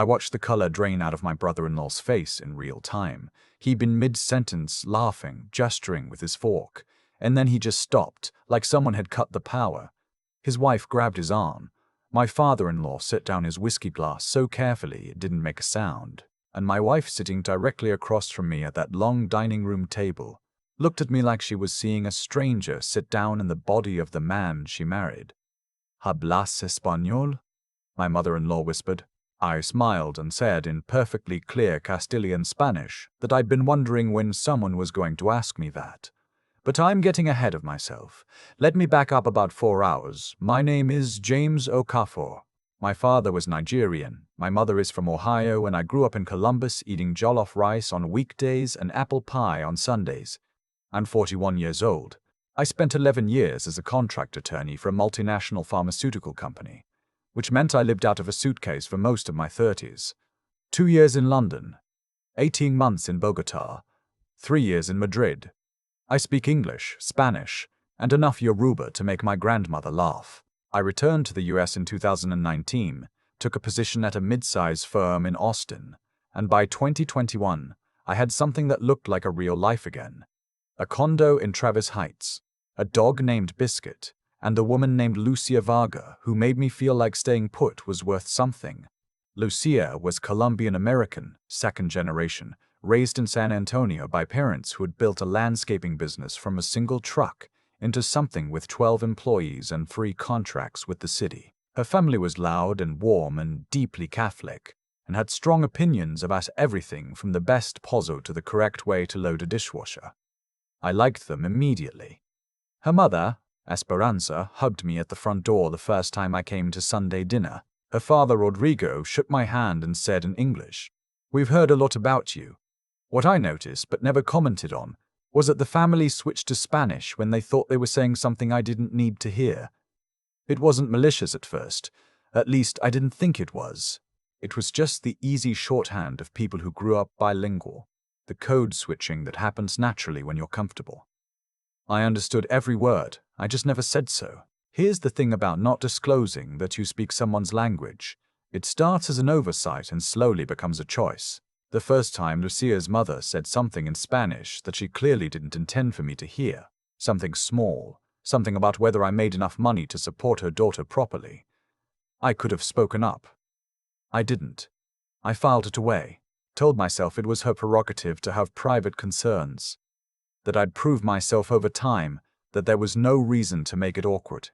I watched the color drain out of my brother-in-law's face in real time. He'd been mid-sentence, laughing, gesturing with his fork, and then he just stopped, like someone had cut the power. His wife grabbed his arm. My father-in-law set down his whiskey glass so carefully it didn't make a sound, and my wife, sitting directly across from me at that long dining room table, looked at me like she was seeing a stranger sit down in the body of the man she married. "Hablas español?" my mother-in-law whispered. I smiled and said in perfectly clear Castilian Spanish that I'd been wondering when someone was going to ask me that. But I'm getting ahead of myself. Let me back up about 4 hours. My name is James Okafor. My father was Nigerian. My mother is from Ohio, and I grew up in Columbus eating jollof rice on weekdays and apple pie on Sundays. I'm 41 years old. I spent 11 years as a contract attorney for a multinational pharmaceutical company, which meant I lived out of a suitcase for most of my 30s. 2 years in London, 18 months in Bogota, 3 years in Madrid. I speak English, Spanish, and enough Yoruba to make my grandmother laugh. I returned to the US in 2019, took a position at a mid-size firm in Austin, and by 2021, I had something that looked like a real life again. A condo in Travis Heights, a dog named Biscuit, and a woman named Lucia Varga, who made me feel like staying put was worth something. Lucia was Colombian-American, second generation, raised in San Antonio by parents who had built a landscaping business from a single truck into something with 12 employees and free contracts with the city. Her family was loud and warm and deeply Catholic, and had strong opinions about everything from the best pozzo to the correct way to load a dishwasher. I liked them immediately. Her mother, Esperanza, hugged me at the front door the first time I came to Sunday dinner. Her father, Rodrigo, shook my hand and said in English, "We've heard a lot about you." What I noticed, but never commented on, was that the family switched to Spanish when they thought they were saying something I didn't need to hear. It wasn't malicious at first. At least, I didn't think it was. It was just the easy shorthand of people who grew up bilingual, the code switching that happens naturally when you're comfortable. I understood every word, I just never said so. Here's the thing about not disclosing that you speak someone's language. It starts as an oversight and slowly becomes a choice. The first time Lucia's mother said something in Spanish that she clearly didn't intend for me to hear, something small, something about whether I made enough money to support her daughter properly. I could have spoken up. I didn't. I filed it away, told myself it was her prerogative to have private concerns, that I'd prove myself over time, that there was no reason to make it awkward.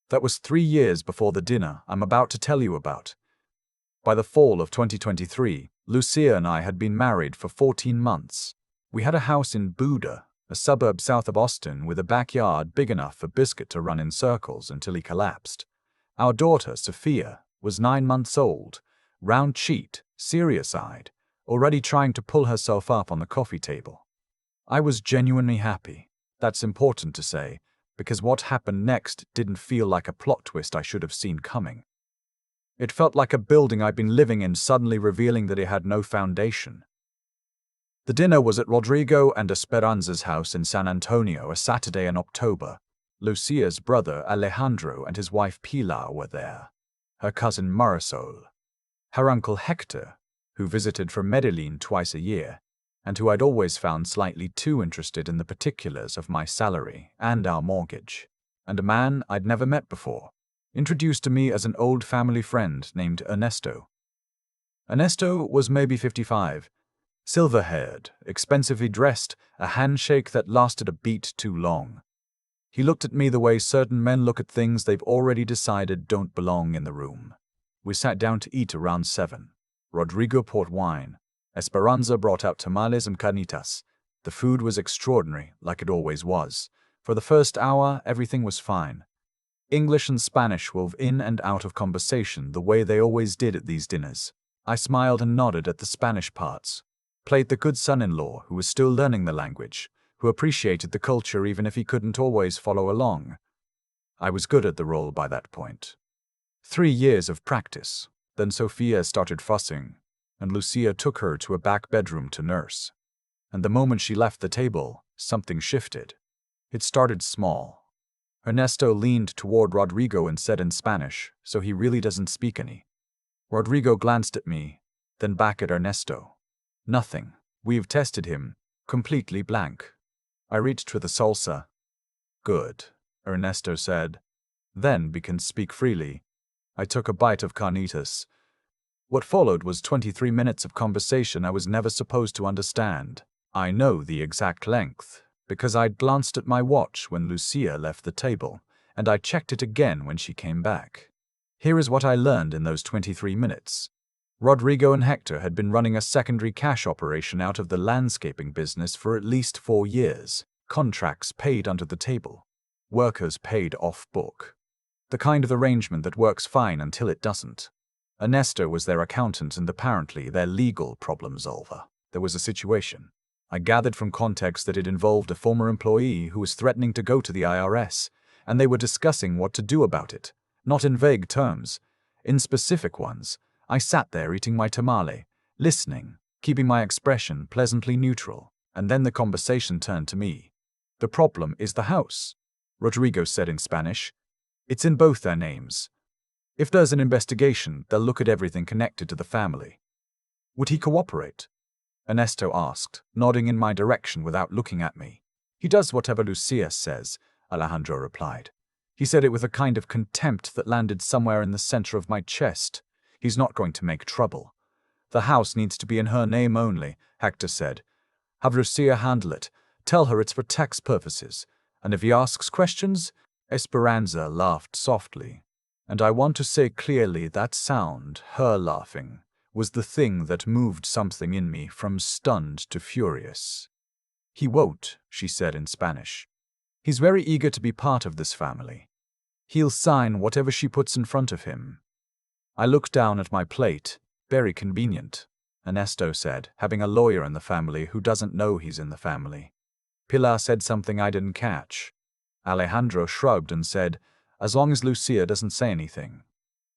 That was 3 years before the dinner I'm about to tell you about. By the fall of 2023, Lucia and I had been married for 14 months. We had a house in Buda, a suburb south of Austin, with a backyard big enough for Biscuit to run in circles until he collapsed. Our daughter, Sophia, was 9 months old, round-cheeked, serious-eyed, already trying to pull herself up on the coffee table. I was genuinely happy. That's important to say, because what happened next didn't feel like a plot twist I should have seen coming. It felt like a building I'd been living in suddenly revealing that it had no foundation. The dinner was at Rodrigo and Esperanza's house in San Antonio, a Saturday in October. Lucia's brother Alejandro and his wife Pilar were there, her cousin Marisol, her uncle Hector, who visited from Medellin twice a year, and who I'd always found slightly too interested in the particulars of my salary and our mortgage, and a man I'd never met before, introduced to me as an old family friend named Ernesto. Ernesto was maybe 55, silver-haired, expensively dressed, a handshake that lasted a beat too long. He looked at me the way certain men look at things they've already decided don't belong in the room. We sat down to eat around 7. Rodrigo poured wine. Esperanza brought out tamales and carnitas. The food was extraordinary, like it always was. For the first hour, everything was fine. English and Spanish wove in and out of conversation the way they always did at these dinners. I smiled and nodded at the Spanish parts, played the good son-in-law who was still learning the language, who appreciated the culture even if he couldn't always follow along. I was good at the role by that point. 3 years of practice. Then Sophia started fussing, and Lucia took her to a back bedroom to nurse. And the moment she left the table, something shifted. It started small. Ernesto leaned toward Rodrigo and said in Spanish, "So he really doesn't speak any?" Rodrigo glanced at me, then back at Ernesto. Nothing. We've tested him. Completely blank. I reached for the salsa. Good, Ernesto said. Then we can speak freely. I took a bite of carnitas. What followed was 23 minutes of conversation I was never supposed to understand. I know the exact length, because I'd glanced at my watch when Lucia left the table, and I checked it again when she came back. Here is what I learned in those 23 minutes. Rodrigo and Hector had been running a secondary cash operation out of the landscaping business for at least 4 years. Contracts paid under the table. Workers paid off-book. The kind of arrangement that works fine until it doesn't. Ernesto was their accountant and apparently their legal problem solver. There was a situation. I gathered from context that it involved a former employee who was threatening to go to the IRS, and they were discussing what to do about it. Not in vague terms, in specific ones. I sat there eating my tamale, listening, keeping my expression pleasantly neutral, and then the conversation turned to me. The problem is the house, Rodrigo said in Spanish. It's in both their names. If there's an investigation, they'll look at everything connected to the family. Would he cooperate? Ernesto asked, nodding in my direction without looking at me. He does whatever Lucia says, Alejandro replied. He said it with a kind of contempt that landed somewhere in the center of my chest. He's not going to make trouble. The house needs to be in her name only, Hector said. Have Lucia handle it. Tell her it's for tax purposes. And if he asks questions, Esperanza laughed softly. And I want to say clearly that sound, her laughing, was the thing that moved something in me from stunned to furious. He won't, she said in Spanish. He's very eager to be part of this family. He'll sign whatever she puts in front of him. I looked down at my plate. Very convenient, Ernesto said, having a lawyer in the family who doesn't know he's in the family. Pilar said something I didn't catch. Alejandro shrugged and said, as long as Lucia doesn't say anything.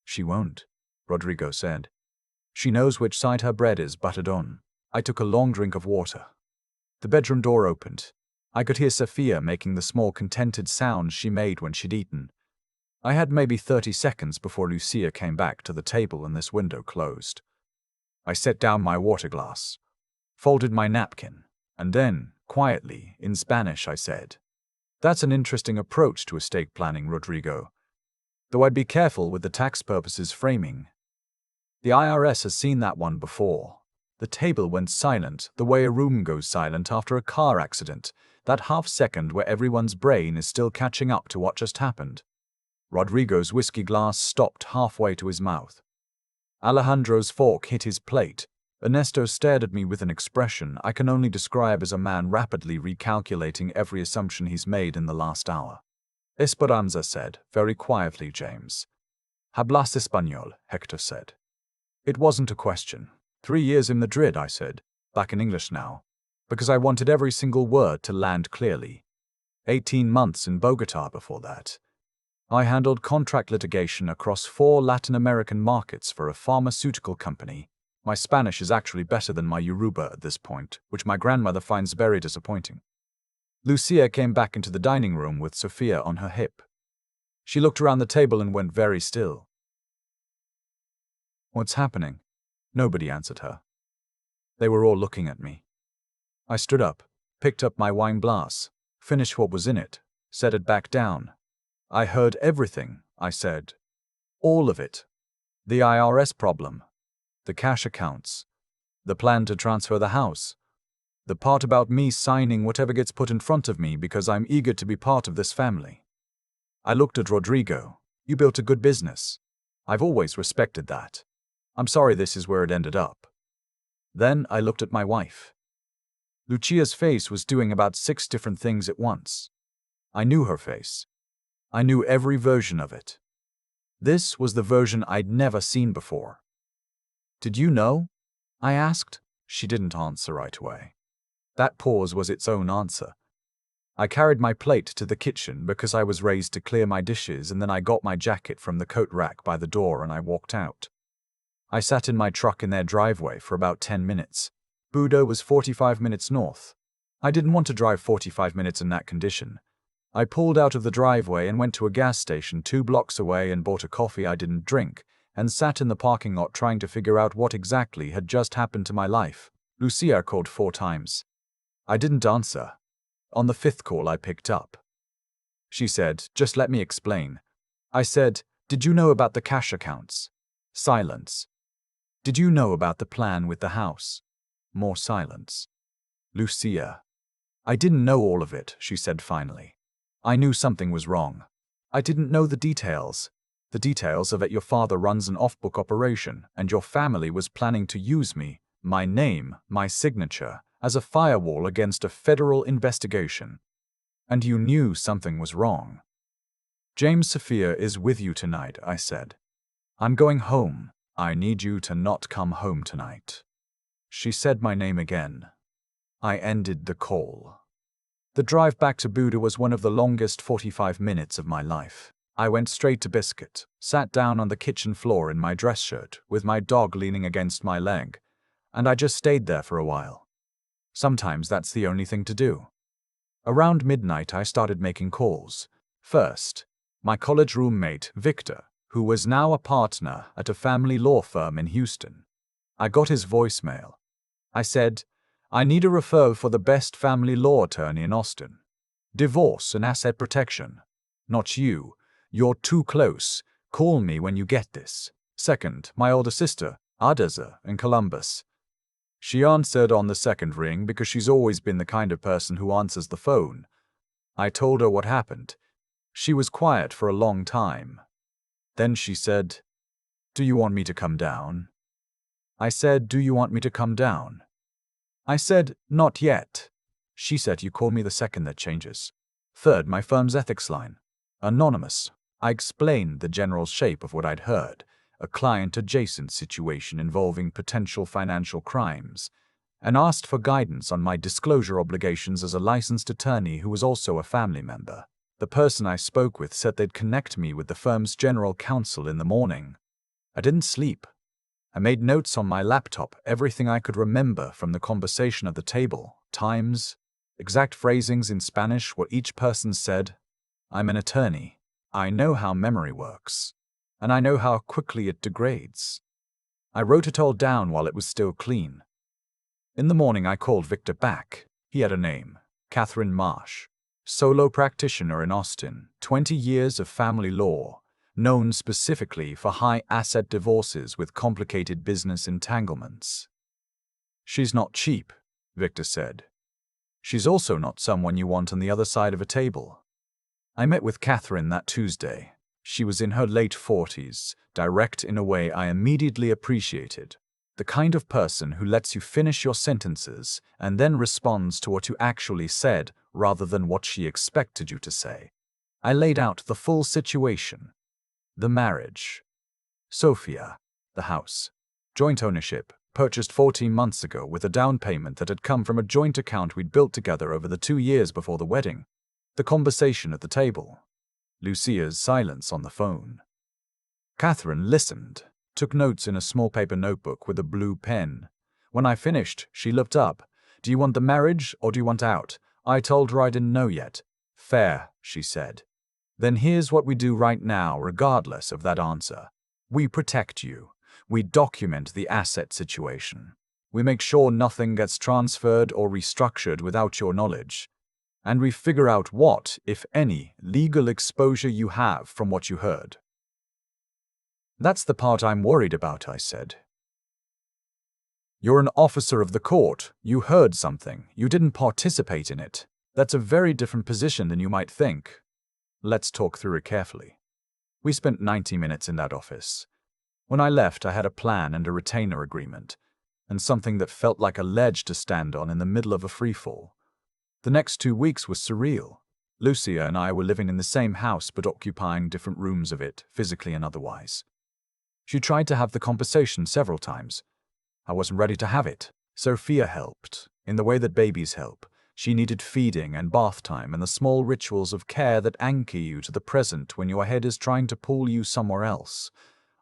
She won't, Rodrigo said. She knows which side her bread is buttered on. I took a long drink of water. The bedroom door opened. I could hear Sophia making the small contented sounds she made when she'd eaten. I had maybe 30 seconds before Lucia came back to the table and this window closed. I set down my water glass, folded my napkin, and then, quietly, in Spanish, I said, "That's an interesting approach to estate planning, Rodrigo. Though I'd be careful with the tax purposes framing. The IRS has seen that one before. The table went silent, the way a room goes silent after a car accident, that half second where everyone's brain is still catching up to what just happened." Rodrigo's whiskey glass stopped halfway to his mouth. Alejandro's fork hit his plate. Ernesto stared at me with an expression I can only describe as a man rapidly recalculating every assumption he's made in the last hour. Esperanza said, very quietly, James. "Hablas español," Hector said. It wasn't a question. 3 years in Madrid, I said, back in English now, because I wanted every single word to land clearly. 18 months in Bogotá before that. I handled contract litigation across 4 Latin American markets for a pharmaceutical company. My Spanish is actually better than my Yoruba at this point, which my grandmother finds very disappointing. Lucia came back into the dining room with Sophia on her hip. She looked around the table and went very still. "What's happening?" Nobody answered her. They were all looking at me. I stood up, picked up my wine glass, finished what was in it, set it back down. "I heard everything," I said. "All of it. The IRS problem. The cash accounts. The plan to transfer the house. The part about me signing whatever gets put in front of me because I'm eager to be part of this family." I looked at Rodrigo. "You built a good business. I've always respected that. I'm sorry this is where it ended up." Then I looked at my wife. Lucia's face was doing about 6 different things at once. I knew her face. I knew every version of it. This was the version I'd never seen before. "Did you know?" I asked. She didn't answer right away. That pause was its own answer. I carried my plate to the kitchen because I was raised to clear my dishes, and then I got my jacket from the coat rack by the door and I walked out. I sat in my truck in their driveway for about 10 minutes. Budo was 45 minutes north. I didn't want to drive 45 minutes in that condition. I pulled out of the driveway and went to a gas station 2 blocks away and bought a coffee I didn't drink, and sat in the parking lot trying to figure out what exactly had just happened to my life. Lucia called 4 times. I didn't answer. On the 5th call, I picked up. She said, "Just let me explain." I said, "Did you know about the cash accounts?" Silence. "Did you know about the plan with the house?" More silence. Lucia. "I didn't know all of it," she said finally. "I knew something was wrong. I didn't know the details. The details are that your father runs an off-book operation, and your family was planning to use me, my name, my signature, as a firewall against a federal investigation. And you knew something was wrong." "James Sophia is with you tonight," I said. "I'm going home. I need you to not come home tonight." She said my name again. I ended the call. The drive back to Buda was one of the longest 45 minutes of my life. I went straight to Biscuit, sat down on the kitchen floor in my dress shirt, with my dog leaning against my leg, and I just stayed there for a while. Sometimes that's the only thing to do. Around midnight, I started making calls. First, my college roommate, Victor, who was now a partner at a family law firm in Houston. I got his voicemail. I said, "I need a referral for the best family law attorney in Austin. Divorce and asset protection. Not you. You're too close. Call me when you get this." Second, my older sister, Adaza, in Columbus. She answered on the second ring because she's always been the kind of person who answers the phone. I told her what happened. She was quiet for a long time. Then she said, "Do you want me to come down?" I said, "Do you want me to come down?" I said, "Not yet." She said, "You call me the second that changes." Third, my firm's ethics line. Anonymous. I explained the general shape of what I'd heard, a client-adjacent situation involving potential financial crimes, and asked for guidance on my disclosure obligations as a licensed attorney who was also a family member. The person I spoke with said they'd connect me with the firm's general counsel in the morning. I didn't sleep. I made notes on my laptop, everything I could remember from the conversation at the table, times, exact phrasings in Spanish, what each person said. I'm an attorney. I know how memory works, and I know how quickly it degrades. I wrote it all down while it was still clean. In the morning, I called Victor back. He had a name, Catherine Marsh, solo practitioner in Austin, 20 years of family law, known specifically for high-asset divorces with complicated business entanglements. "She's not cheap," Victor said. "She's also not someone you want on the other side of a table." I met with Catherine that Tuesday. She was in her late 40s, direct in a way I immediately appreciated. The kind of person who lets you finish your sentences and then responds to what you actually said rather than what she expected you to say. I laid out the full situation. The marriage. Sophia. The house. Joint ownership, purchased 14 months ago with a down payment that had come from a joint account we'd built together over the 2 years before the wedding. The conversation at the table. Lucia's silence on the phone. Catherine listened, took notes in a small paper notebook with a blue pen. When I finished, she looked up. "Do you want the marriage or do you want out?" I told her I didn't know yet. "Fair," she said. "Then here's what we do right now, regardless of that answer. We protect you. We document the asset situation. We make sure nothing gets transferred or restructured without your knowledge. And we figure out what, if any, legal exposure you have from what you heard." "That's the part I'm worried about," I said. "You're an officer of the court. You heard something. You didn't participate in it. That's a very different position than you might think. Let's talk through it carefully." We spent 90 minutes in that office. When I left, I had a plan and a retainer agreement, and something that felt like a ledge to stand on in the middle of a freefall. The next 2 weeks was surreal. Lucia and I were living in the same house but occupying different rooms of it, physically and otherwise. She tried to have the conversation several times. I wasn't ready to have it. Sophia helped, in the way that babies help. She needed feeding and bath time and the small rituals of care that anchor you to the present when your head is trying to pull you somewhere else.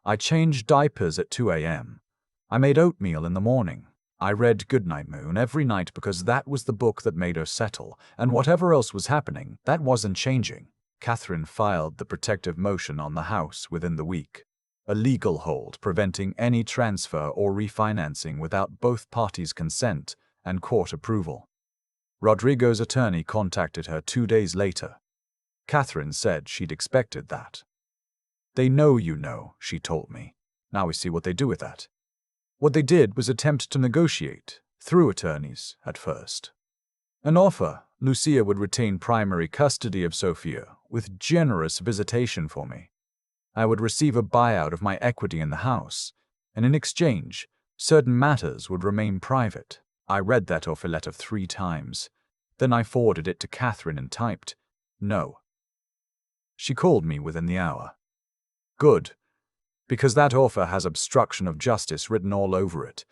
I changed diapers at 2 a.m. I made oatmeal in the morning. I read Goodnight Moon every night because that was the book that made her settle, and whatever else was happening, that wasn't changing. Catherine filed the protective motion on the house within the week. a legal hold preventing any transfer or refinancing without both parties' consent and court approval. Rodrigo's attorney contacted her 2 days later. Catherine said she'd expected that. "They know you know," she told me. "Now we see what they do with that." What they did was attempt to negotiate, through attorneys, at first. An offer: Lucia would retain primary custody of Sophia, with generous visitation for me. I would receive a buyout of my equity in the house, and in exchange, certain matters would remain private. I read that offer letter 3 times. Then I forwarded it to Catherine and typed, "No." She called me within the hour. Good, because that offer has obstruction of justice written all over it.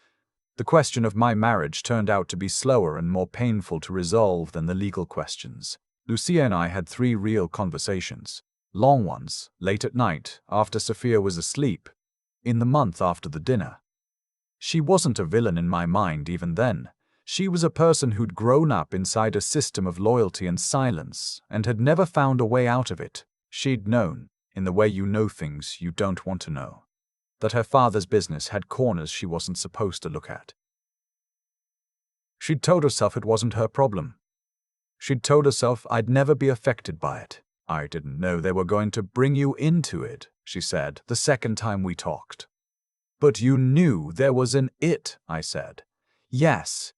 The question of my marriage turned out to be slower and more painful to resolve than the legal questions. Lucia and I had 3 real conversations. Long ones, late at night, after Sophia was asleep, in the month after the dinner. She wasn't a villain in my mind even then. She was a person who'd grown up inside a system of loyalty and silence, and had never found a way out of it. She'd known, in the way you know things you don't want to know, that her father's business had corners she wasn't supposed to look at. She'd told herself it wasn't her problem. She'd told herself I'd never be affected by it. "I didn't know they were going to bring you into it," she said the second time we talked. "But you knew there was an it," I said. "Yes,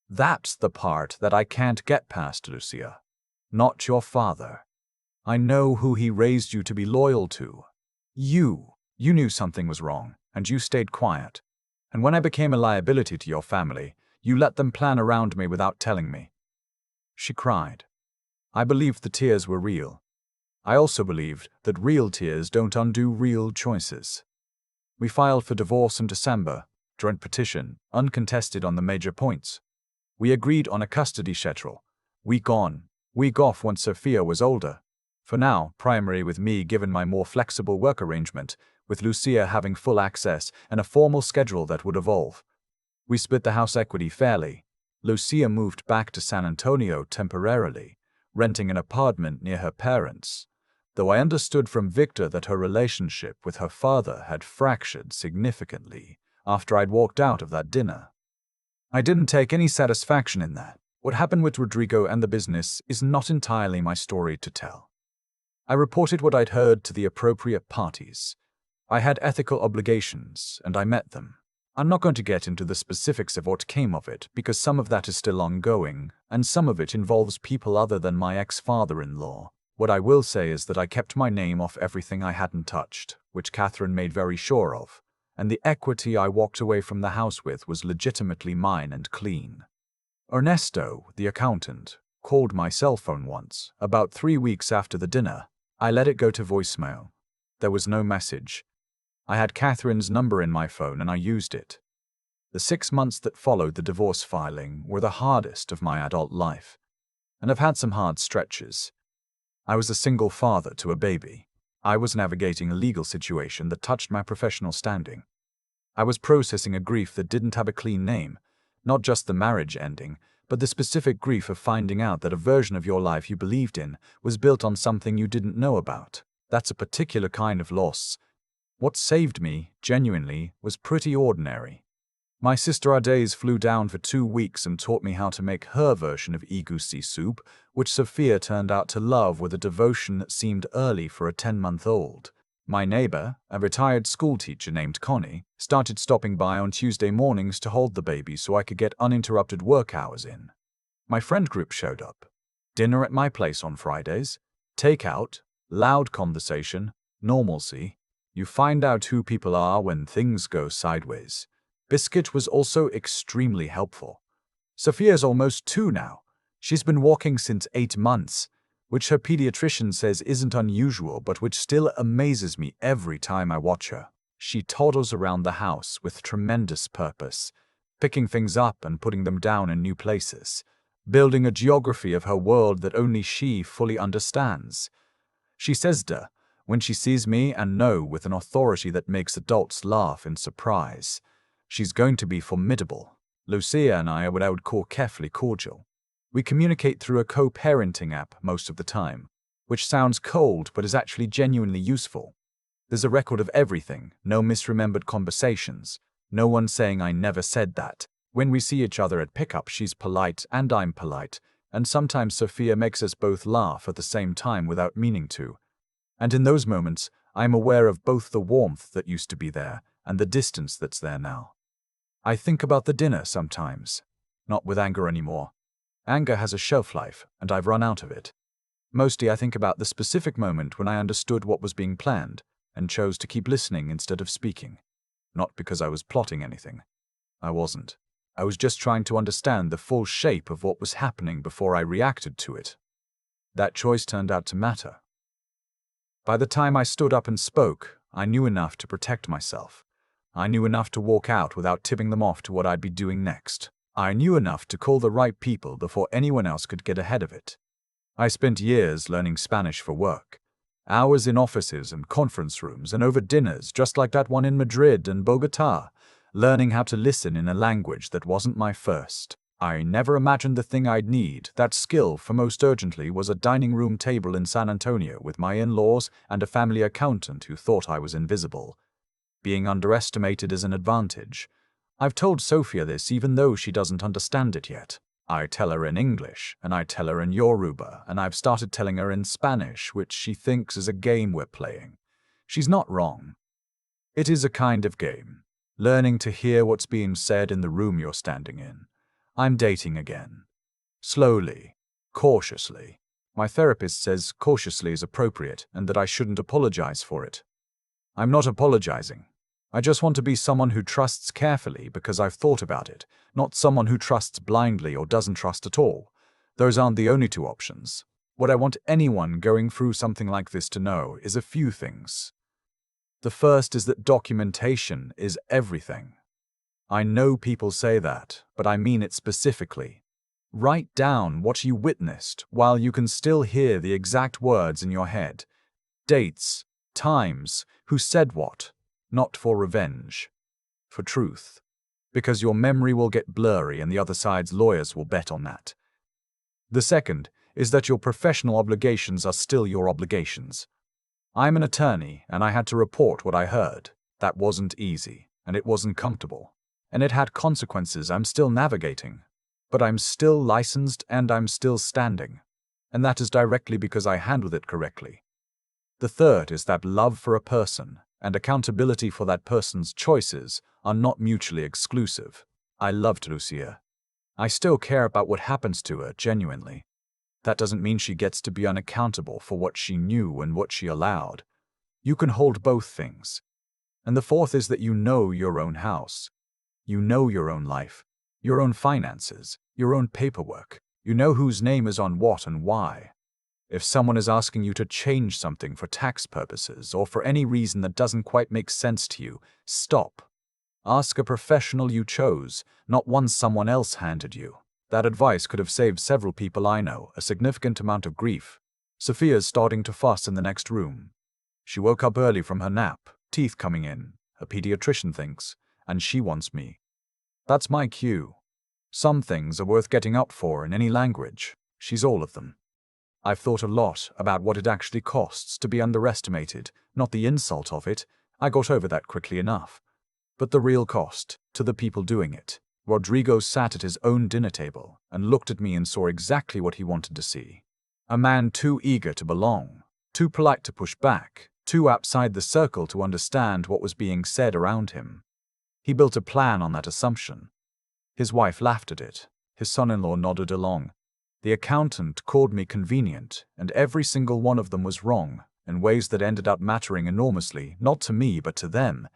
that's the part that I can't get past, Lucia. Not your father. I know who he raised you to be loyal to. You knew something was wrong, and you stayed quiet. And when I became a liability to your family, you let them plan around me without telling me." She cried. I believed the tears were real. I also believed that real tears don't undo real choices. We filed for divorce in December, joint petition, uncontested on the major points. We agreed on a custody schedule, week on, week off once Sophia was older. For now, primary with me given my more flexible work arrangement, with Lucia having full access and a formal schedule that would evolve. We split the house equity fairly. Lucia moved back to San Antonio temporarily, renting an apartment near her parents, though I understood from Victor that her relationship with her father had fractured significantly after I'd walked out of that dinner. I didn't take any satisfaction in that. What happened with Rodrigo and the business is not entirely my story to tell. I reported what I'd heard to the appropriate parties. I had ethical obligations, and I met them. I'm not going to get into the specifics of what came of it, because some of that is still ongoing, and some of it involves people other than my ex-father-in-law. What I will say is that I kept my name off everything I hadn't touched, which Catherine made very sure of, and the equity I walked away from the house with was legitimately mine and clean. Ernesto, the accountant, called my cell phone once, about 3 weeks after the dinner. I let it go to voicemail. There was no message. I had Catherine's number in my phone and I used it. The 6 months that followed the divorce filing were the hardest of my adult life, and I've had some hard stretches. I was a single father to a baby. I was navigating a legal situation that touched my professional standing. I was processing a grief that didn't have a clean name, not just the marriage ending, but the specific grief of finding out that a version of your life you believed in was built on something you didn't know about. That's a particular kind of loss. What saved me, genuinely, was pretty ordinary. My sister Adaze flew down for 2 weeks and taught me how to make her version of egusi soup, which Sophia turned out to love with a devotion that seemed early for a 10-month-old. My neighbor, a retired schoolteacher named Connie, started stopping by on Tuesday mornings to hold the baby so I could get uninterrupted work hours in. My friend group showed up. Dinner at my place on Fridays, takeout, loud conversation, normalcy. You find out who people are when things go sideways. Biscuit was also extremely helpful. Sophia's almost 2 now. She's been walking since 8 months, which her pediatrician says isn't unusual but which still amazes me every time I watch her. She toddles around the house with tremendous purpose, picking things up and putting them down in new places, building a geography of her world that only she fully understands. She says when she sees me and know with an authority that makes adults laugh in surprise. She's going to be formidable. Lucia and I are what I would call carefully cordial. We communicate through a co-parenting app most of the time, which sounds cold but is actually genuinely useful. There's a record of everything, no misremembered conversations, no one saying I never said that. When we see each other at pickup, she's polite and I'm polite, and sometimes Sophia makes us both laugh at the same time without meaning to. And in those moments, I'm aware of both the warmth that used to be there and the distance that's there now. I think about the dinner sometimes, not with anger anymore. Anger has a shelf life, and I've run out of it. Mostly I think about the specific moment when I understood what was being planned and chose to keep listening instead of speaking. Not because I was plotting anything. I wasn't. I was just trying to understand the full shape of what was happening before I reacted to it. That choice turned out to matter. By the time I stood up and spoke, I knew enough to protect myself. I knew enough to walk out without tipping them off to what I'd be doing next. I knew enough to call the right people before anyone else could get ahead of it. I spent years learning Spanish for work. Hours in offices and conference rooms and over dinners just like that one in Madrid and Bogota, learning how to listen in a language that wasn't my first. I never imagined the thing I'd need, that skill for most urgently, was a dining room table in San Antonio with my in-laws and a family accountant who thought I was invisible. Being underestimated is an advantage. I've told Sophia this even though she doesn't understand it yet. I tell her in English, and I tell her in Yoruba, and I've started telling her in Spanish, which she thinks is a game we're playing. She's not wrong. It is a kind of game. Learning to hear what's being said in the room you're standing in. I'm dating again. Slowly. Cautiously. My therapist says cautiously is appropriate and that I shouldn't apologize for it. I'm not apologizing. I just want to be someone who trusts carefully because I've thought about it, not someone who trusts blindly or doesn't trust at all. Those aren't the only two options. What I want anyone going through something like this to know is a few things. The first is that documentation is everything. I know people say that, but I mean it specifically. Write down what you witnessed while you can still hear the exact words in your head. Dates, times, who said what. Not for revenge. For truth. Because your memory will get blurry and the other side's lawyers will bet on that. The second is that your professional obligations are still your obligations. I'm an attorney and I had to report what I heard. That wasn't easy, and it wasn't comfortable. And it had consequences I'm still navigating. But I'm still licensed and I'm still standing. And that is directly because I handled it correctly. The third is that love for a person and accountability for that person's choices are not mutually exclusive. I loved Lucia. I still care about what happens to her, genuinely. That doesn't mean she gets to be unaccountable for what she knew and what she allowed. You can hold both things. And the fourth is that you know your own house. You know your own life, your own finances, your own paperwork. You know whose name is on what and why. If someone is asking you to change something for tax purposes or for any reason that doesn't quite make sense to you, stop. Ask a professional you chose, not one someone else handed you. That advice could have saved several people I know a significant amount of grief. Sophia's starting to fuss in the next room. She woke up early from her nap, teeth coming in, her pediatrician thinks, and she wants me. That's my cue. Some things are worth getting up for in any language. She's all of them. I've thought a lot about what it actually costs to be underestimated, not the insult of it. I got over that quickly enough. But the real cost, to the people doing it. Rodrigo sat at his own dinner table and looked at me and saw exactly what he wanted to see. A man too eager to belong, too polite to push back, too outside the circle to understand what was being said around him. He built a plan on that assumption. His wife laughed at it. His son-in-law nodded along. The accountant called me convenient, and every single one of them was wrong, in ways that ended up mattering enormously, not to me but to them.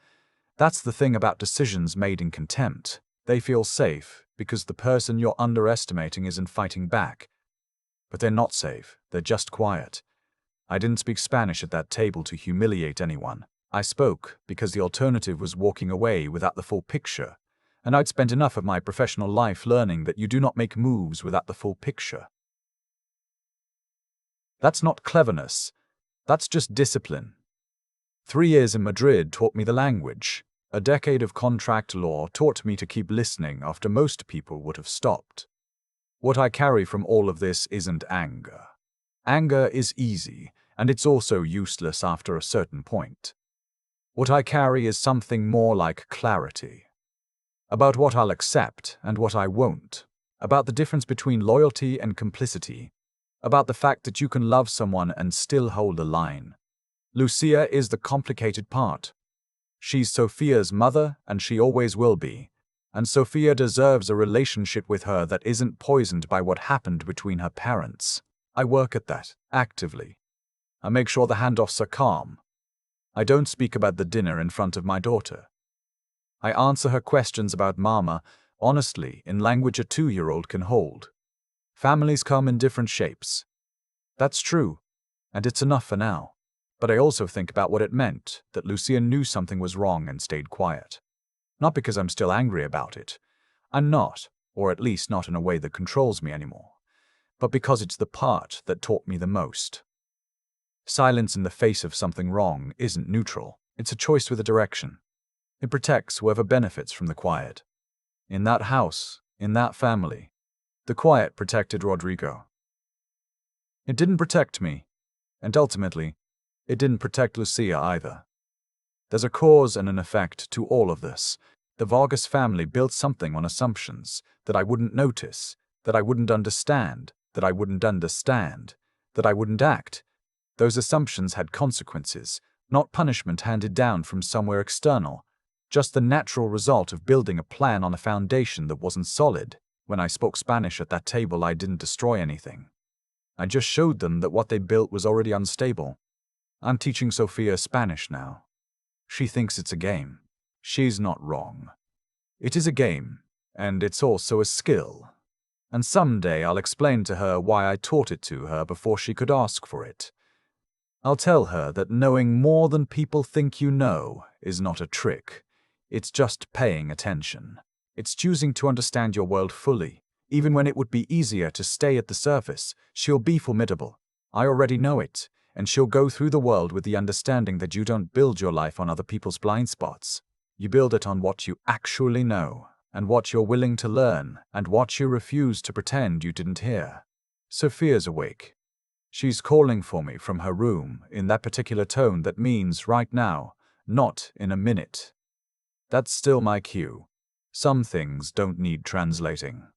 That's the thing about decisions made in contempt. They feel safe, because the person you're underestimating isn't fighting back. But they're not safe, they're just quiet. I didn't speak Spanish at that table to humiliate anyone. I spoke because the alternative was walking away without the full picture. And I'd spent enough of my professional life learning that you do not make moves without the full picture. That's not cleverness. That's just discipline. 3 years in Madrid taught me the language. A decade of contract law taught me to keep listening after most people would have stopped. What I carry from all of this isn't anger. Anger is easy, and it's also useless after a certain point. What I carry is something more like clarity. About what I'll accept and what I won't. About the difference between loyalty and complicity. About the fact that you can love someone and still hold a line. Lucia is the complicated part. She's Sophia's mother, and she always will be. And Sophia deserves a relationship with her that isn't poisoned by what happened between her parents. I work at that, actively. I make sure the handoffs are calm. I don't speak about the dinner in front of my daughter. I answer her questions about Mama, honestly, in language a 2-year-old can hold. Families come in different shapes. That's true, and it's enough for now. But I also think about what it meant that Lucia knew something was wrong and stayed quiet. Not because I'm still angry about it. I'm not, or at least not in a way that controls me anymore. But because it's the part that taught me the most. Silence in the face of something wrong isn't neutral. It's a choice with a direction. It protects whoever benefits from the quiet. In that house, in that family, the quiet protected Rodrigo. It didn't protect me, and ultimately, it didn't protect Lucia either. There's a cause and an effect to all of this. The Vargas family built something on assumptions that I wouldn't notice, that I wouldn't understand, that I wouldn't act. Those assumptions had consequences, not punishment handed down from somewhere external, just the natural result of building a plan on a foundation that wasn't solid. When I spoke Spanish at that table, I didn't destroy anything. I just showed them that what they built was already unstable. I'm teaching Sophia Spanish now. She thinks it's a game. She's not wrong. It is a game, and it's also a skill. And someday I'll explain to her why I taught it to her before she could ask for it. I'll tell her that knowing more than people think you know is not a trick. It's just paying attention. It's choosing to understand your world fully. Even when it would be easier to stay at the surface, she'll be formidable. I already know it, and she'll go through the world with the understanding that you don't build your life on other people's blind spots. You build it on what you actually know, and what you're willing to learn, and what you refuse to pretend you didn't hear. Sophia's awake. She's calling for me from her room in that particular tone that means right now, not in a minute. That's still my cue. Some things don't need translating.